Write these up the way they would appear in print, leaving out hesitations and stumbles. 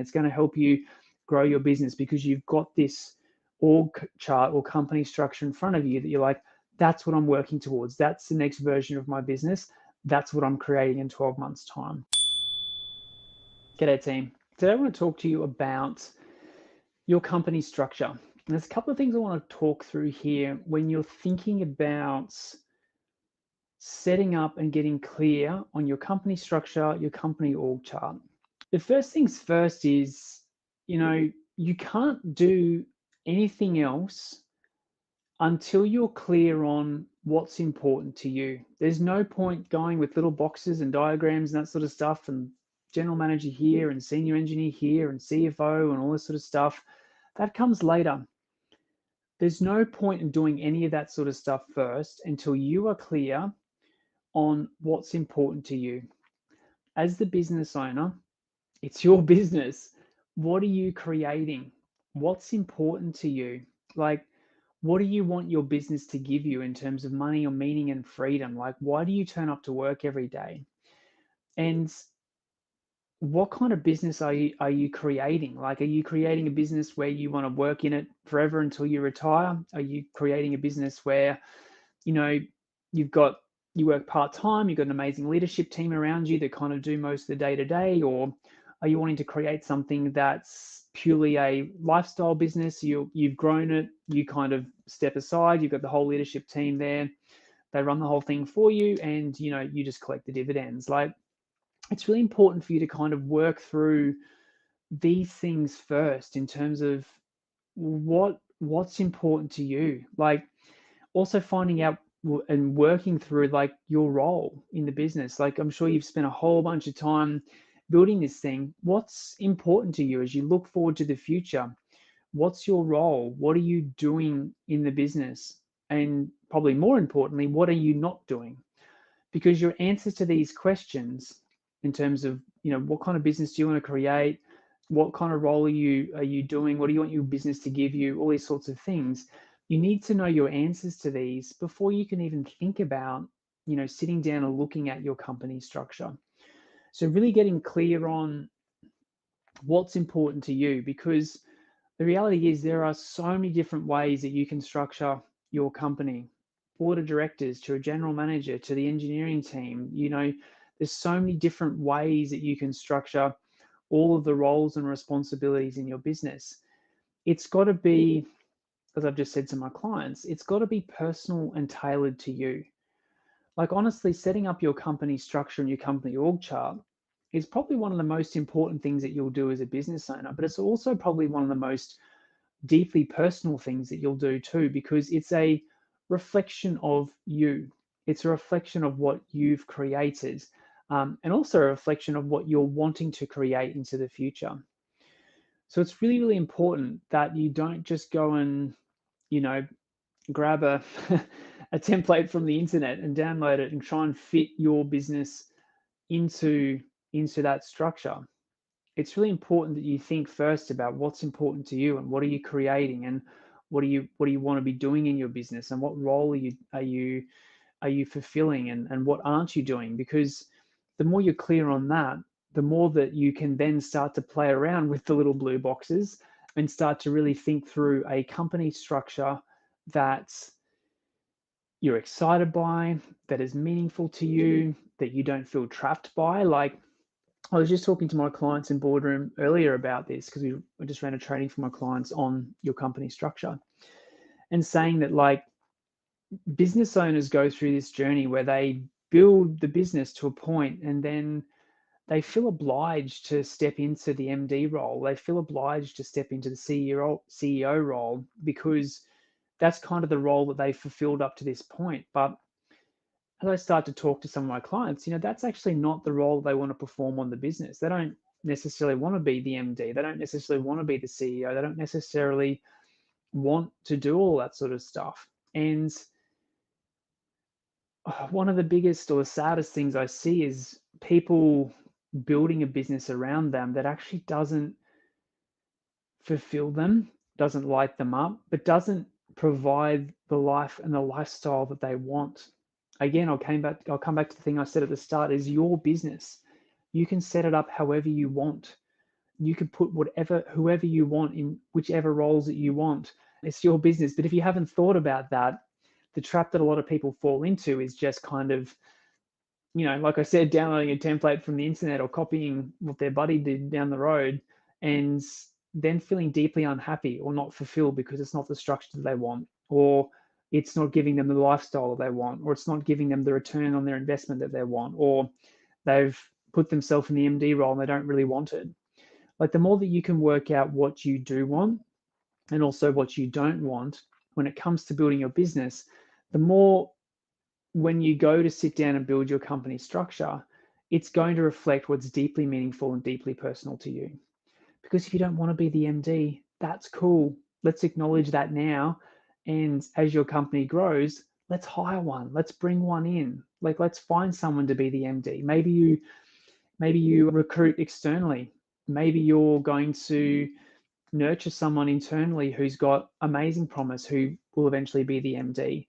It's going to help you grow your business because you've got this org chart or company structure in front of you that you're like, that's what I'm working towards. That's the next version of my business. That's what I'm creating in 12 months' time. G'day, team. Today I want to talk to you about your company structure. And there's a couple of things I want to talk through here when you're thinking about setting up and getting clear on your company structure, your company org chart. The first things first is, you can't do anything else until you're clear on what's important to you. There's no point going with little boxes and diagrams and that sort of stuff and general manager here and senior engineer here and CFO and all this sort of stuff. That comes later. There's no point in doing any of that sort of stuff first until you are clear on what's important to you. As the business owner, it's your business. What are you creating? What's important to you? Like, what do you want your business to give you in terms of money or meaning and freedom? Like, why do you turn up to work every day? And what kind of business are you creating? Like, are you creating a business where you want to work in it forever until you retire? Are you creating a business where, you work part-time, you've got an amazing leadership team around you that kind of do most of the day-to-day? Or are you wanting to create something that's purely a lifestyle business? You've grown it, you kind of step aside, you've got the whole leadership team there, they run the whole thing for you, and you just collect the dividends. Like, it's really important for you to kind of work through these things first in terms of what's important to you. Like, also finding out and working through like your role in the business. Like, I'm sure you've spent a whole bunch of time building this thing. What's important to you as you look forward to the future? What's your role? What are you doing in the business? And probably more importantly, what are you not doing? Because your answers to these questions in terms of, what kind of business do you want to create? What kind of role are you doing? What do you want your business to give you? All these sorts of things. You need to know your answers to these before you can even think about, sitting down and looking at your company structure. So really getting clear on what's important to you, because the reality is there are so many different ways that you can structure your company. Board of directors to a general manager to the engineering team, there's so many different ways that you can structure all of the roles and responsibilities in your business. It's got to be, as I've just said to my clients, it's got to be personal and tailored to you. Like, honestly, setting up your company structure and your company org chart is probably one of the most important things that you'll do as a business owner, but it's also probably one of the most deeply personal things that you'll do too, because it's a reflection of you. It's a reflection of what you've created, and also a reflection of what you're wanting to create into the future. So it's really, really important that you don't just go and, grab a, a template from the internet and download it and try and fit your business into that structure. It's really important that you think first about what's important to you and what are you creating and what do you want to be doing in your business and what role are you fulfilling and what aren't you doing? Because the more you're clear on that, the more that you can then start to play around with the little blue boxes and start to really think through a company structure that you're excited by, that is meaningful to you, that you don't feel trapped by. Like, I was just talking to my clients in boardroom earlier about this because we just ran a training for my clients on your company structure, and saying that, like, business owners go through this journey where they build the business to a point and then they feel obliged to step into the MD role. They feel obliged to step into the CEO role because that's kind of the role that they've fulfilled up to this point. But as I start to talk to some of my clients, that's actually not the role they want to perform on the business. They don't necessarily want to be the MD. They don't necessarily want to be the CEO. They don't necessarily want to do all that sort of stuff. And one of the biggest or the saddest things I see is people building a business around them that actually doesn't fulfill them, doesn't light them up, but doesn't provide the life and the lifestyle that they want. Again, I'll come back to the thing I said at the start: is your business. You can set it up however you want. You can put whoever you want in whichever roles that you want. It's your business. But if you haven't thought about that, the trap that a lot of people fall into is just kind of, like I said, downloading a template from the internet or copying what their buddy did down the road, and then feeling deeply unhappy or not fulfilled because it's not the structure that they want, or it's not giving them the lifestyle that they want, or it's not giving them the return on their investment that they want, or they've put themselves in the MD role and they don't really want it. Like, the more that you can work out what you do want and also what you don't want when it comes to building your business, the more, when you go to sit down and build your company structure, it's going to reflect what's deeply meaningful and deeply personal to you. Because if you don't want to be the MD, that's cool. Let's acknowledge that now. And as your company grows, let's hire one. Let's bring one in. Like, let's find someone to be the MD. Maybe you recruit externally. Maybe you're going to nurture someone internally who's got amazing promise, who will eventually be the MD.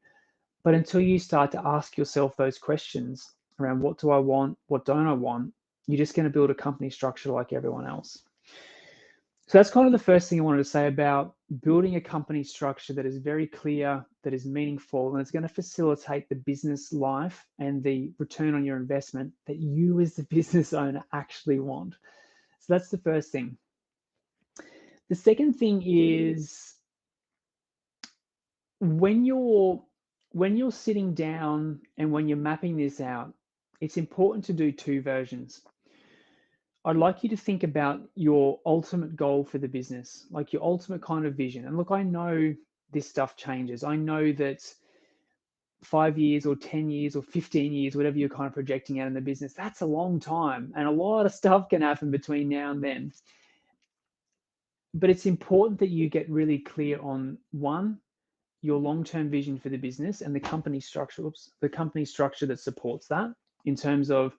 But until you start to ask yourself those questions around, what do I want? What don't I want? You're just going to build a company structure like everyone else. So that's kind of the first thing I wanted to say about building a company structure that is very clear, that is meaningful, and it's going to facilitate the business life and the return on your investment that you as the business owner actually want. So that's the first thing. The second thing is, when you're sitting down and when you're mapping this out, it's important to do two versions. I'd like you to think about your ultimate goal for the business, like your ultimate kind of vision. And look, I know this stuff changes. I know that 5 years or 10 years or 15 years, whatever you're kind of projecting out in the business, that's a long time. And a lot of stuff can happen between now and then. But it's important that you get really clear on, one, your long-term vision for the business and the company structure, that supports that, in terms of,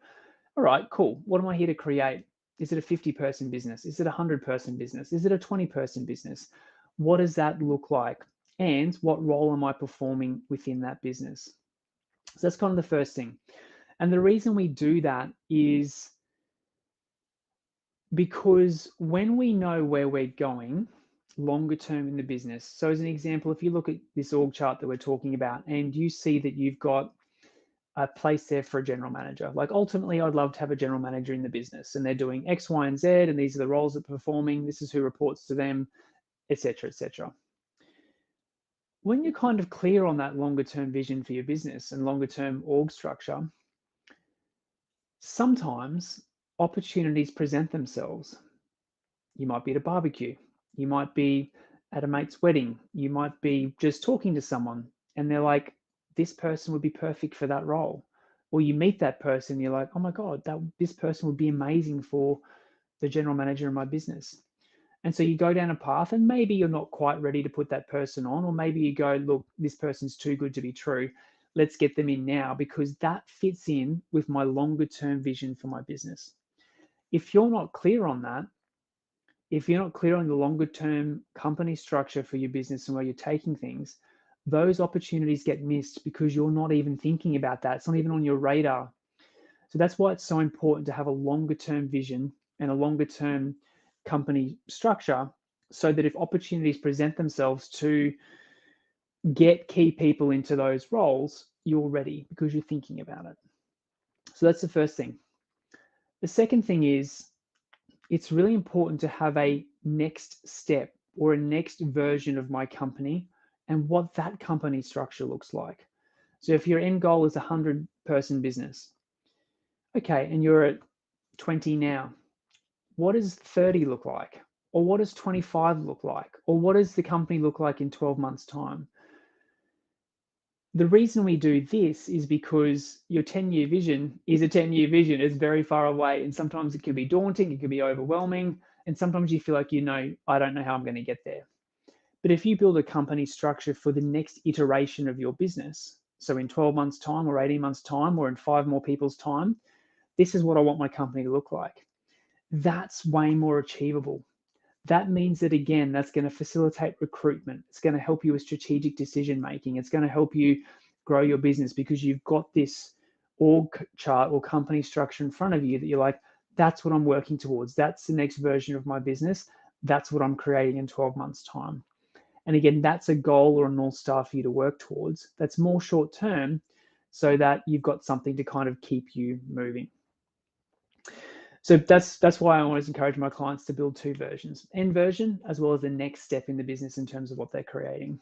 all right, cool, what am I here to create? Is it a 50-person business? Is it a 100-person business? Is it a 20-person business? What does that look like? And what role am I performing within that business? So that's kind of the first thing. And the reason we do that is because when we know where we're going longer term in the business. So as an example, if you look at this org chart that we're talking about and you see that you've got a place there for a general manager, like, ultimately I'd love to have a general manager in the business and they're doing X, Y, and Z, and these are the roles that are performing, this is who reports to them, etc., etc. When you're kind of clear on that longer term vision for your business and longer term org structure, sometimes opportunities present themselves. You might be at a barbecue, you might be at a mate's wedding, you might be just talking to someone and they're like, this person would be perfect for that role. Or you meet that person, you're like, oh my God, this person would be amazing for the general manager in my business. And so you go down a path and maybe you're not quite ready to put that person on, or maybe you go, look, this person's too good to be true. Let's get them in now because that fits in with my longer term vision for my business. If you're not clear on that, if you're not clear on the longer term company structure for your business and where you're taking things, those opportunities get missed because you're not even thinking about that. It's not even on your radar. So that's why it's so important to have a longer term vision and a longer term company structure, so that if opportunities present themselves to get key people into those roles, you're ready because you're thinking about it. So that's the first thing. The second thing is, it's really important to have a next step or a next version of my company and what that company structure looks like. So if your end goal is a 100-person business, okay, and you're at 20 now, what does 30 look like? Or what does 25 look like? Or what does the company look like in 12 months' time? The reason we do this is because your 10-year vision is a 10-year vision. It's very far away. And sometimes it can be daunting, it can be overwhelming. And sometimes you feel like, I don't know how I'm going to get there. But if you build a company structure for the next iteration of your business, so in 12 months' time or 18 months' time or in 5 more people's time, this is what I want my company to look like. That's way more achievable. That means that, again, that's going to facilitate recruitment. It's going to help you with strategic decision making. It's going to help you grow your business because you've got this org chart or company structure in front of you that you're like, That's what I'm working towards. That's the next version of my business. That's what I'm creating in 12 months' time. And again, that's a goal or a North Star for you to work towards. That's more short term so that you've got something to kind of keep you moving. So that's why I always encourage my clients to build two versions, end version, as well as the next step in the business in terms of what they're creating.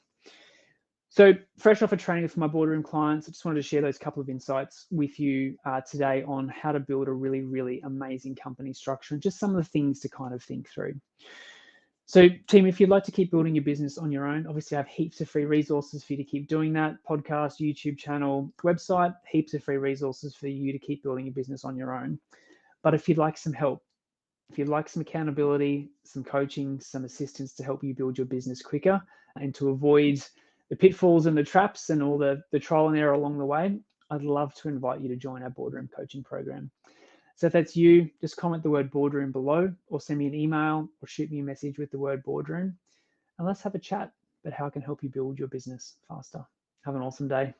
So fresh off a training for my boardroom clients, I just wanted to share those couple of insights with you today on how to build a really, really amazing company structure and just some of the things to kind of think through. So team, if you'd like to keep building your business on your own, obviously I have heaps of free resources for you to keep doing that. Podcast, YouTube channel, website, heaps of free resources for you to keep building your business on your own. But if you'd like some help, if you'd like some accountability, some coaching, some assistance to help you build your business quicker and to avoid the pitfalls and the traps and all the trial and error along the way, I'd love to invite you to join our boardroom coaching program. So if that's you, just comment the word boardroom below or send me an email or shoot me a message with the word boardroom and let's have a chat about how I can help you build your business faster. Have an awesome day.